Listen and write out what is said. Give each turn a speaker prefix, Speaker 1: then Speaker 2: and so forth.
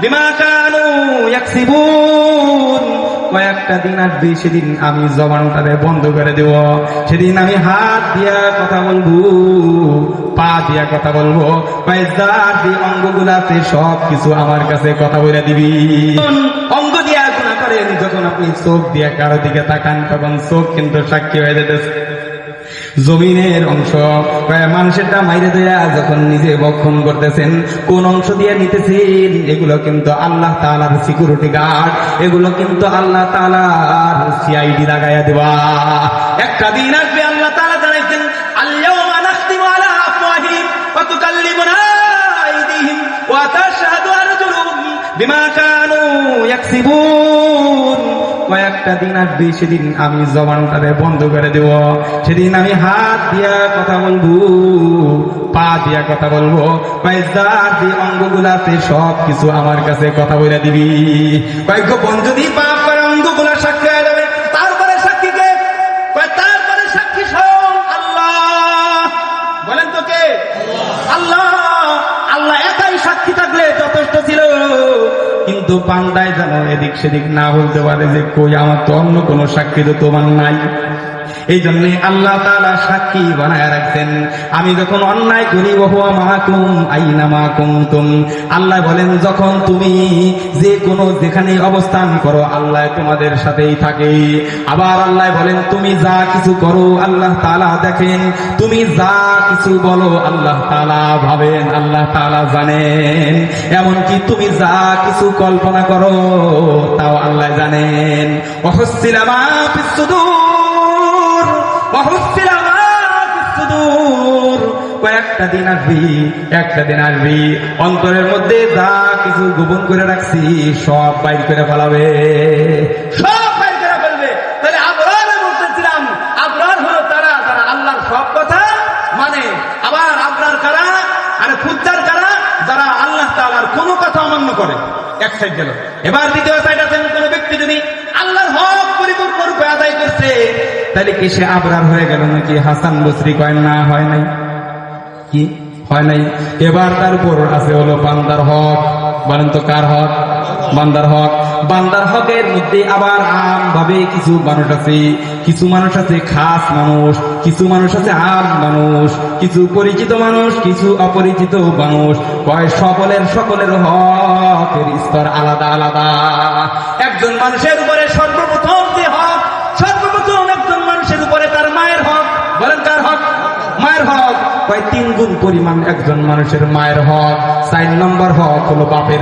Speaker 1: বিমা কানু ইয়াকসিবুন। কয়েকটা দিন আসবে সেদিন আমি জবানটারে বন্ধ করে দেব, সেদিন আমি হাত দিয়া কথা বলবো, পা দিয়া কথা বলবো, যার যে অঙ্গগুলো আছে সব কিছু আমার কাছে কথা বলে দিবি। অঙ্গ দিয়া গুনাহ করেন, যখন আপনি চোখ দিয়া কারো দিকে তাকান তখন চোখ কিন্তু সাক্ষী হয়ে যেতেছে। জমিনের অংশ মানুষেরটা মাইরে দেয়া যখন নিজে ভক্ষণ করতেছেন, কোন অংশ দিয়ে নিতেছেন, এগুলো কিন্তু আল্লাহ তাআলার সিকিউরিটি গার্ড, এগুলো কিন্তু আল্লাহ তাআলার সিআইডি লাগাইয়া দেওয়া। একটা দিন আসবে আল্লাহ তাআলা জানাইছেন, আল-ইয়াওমা নাখতিমু আলা আফওয়াহিহিম ওয়া তুকাল্লিমুনা আইদিহিম ওয়া তাশহাদু আরজুলুহুম বিমা কানু ইয়াকসিবুন। কয়েকটা দিন আসবে সেদিন আমি জবানটারে বন্ধ করে দেব, সেদিন আমি হাত দিয়া কথা বলবো, পা দিয়া কথা বলবো, যার যে অঙ্গগুলো আছে সব কিছু আমার কাছে কথা বলে দিবি। গোপন যদি পাপ করে অঙ্গগুলা সাক্ষী হয়ে যাবে, তারপরে সাক্ষী কে? তারপরে সাক্ষী স্বয়ং আল্লাহ। বলেন তো কে? আল্লাহ। আল্লাহ একাই সাক্ষী থাকলে যথেষ্ট ছিল, কিন্তু বান্দায় যেন এদিক সেদিক না বলতে পারে যে কই আমার তো অন্য কোনো সাক্ষী তো তোমার নাই। এই জন্য আল্লাহ তাআলা সাক্ষী বানায় রাখছেন, আমি যখন অন্যায় করি ওয়া মাকুম আইনামা কুনতুম। আল্লাহ বলেন যখন তুমি যে কোনো যেখানে অবস্থান করো আল্লাহ তোমাদের সাথেই থাকে। আবার আল্লাহ বলেন তুমি যা কিছু করো আল্লাহ তাআলা দেখেন, তুমি যা কিছু বলো আল্লাহ তাআলা ভাবেন, আল্লাহ তাআলা জানেন। এমনকি তুমি যা কিছু কল্পনা করো তাও আল্লাহ জানেন। ওয়াহুসিলা মা ফিস সুদূর, ওয়াহুসিলা মা ফিস সুদূর। কয়েকটা দিন আসবি, একটা দিন আসবি অন্তরের মধ্যে যা কিছু গোপন করে রাখছি সব বাইর করে ফেলাবে, সব বাইর করে ফেলবে। তাহলে আবরার বলতেছিলাম, আবরার হলো তারা যারা আল্লাহর সব কথা মানে। আবার আবরার কারা আর ফুজ্জার কারা? যারা আল্লাহ তাআলার কোনো কথা অমান্য করে। এক সাইড গেল। এবার দ্বিতীয় সাইড আছেন, কোন ব্যক্তি যদি আল্লাহর হক পরিপূর্ণ রূপে আদায় করছে তাহলে কি সে আবরার হয়ে গেল নাকি? হাসান বসরি কয় না, হয় নাই। কি হয় নাই? এবার তার উপর আছে হলো বান্দার হক। বলেন তো কার হক? বান্দার হক। বান্দার হকের মধ্যে আবার আম ভাবে কিছু মানুষ আছে, কিছু মানুষ আছে খাস মানুষ, কিছু মানুষ আছে আম মানুষ, কিছু পরিচিত মানুষ, কিছু অপরিচিত মানুষ। কয় সকলের হকের স্তর আলাদা আলাদা। একজন মানুষের উপরে সর্বপ্রথম যে হক, সর্বপ্রথম একজন মানুষের উপরে তার মায়ের হক। বলেন কার হক? মায়ের হক। কয় 3 গুণ পরিমাণ একজন মানুষের মায়ের হক। 4 নম্বর হক হলো বাপের।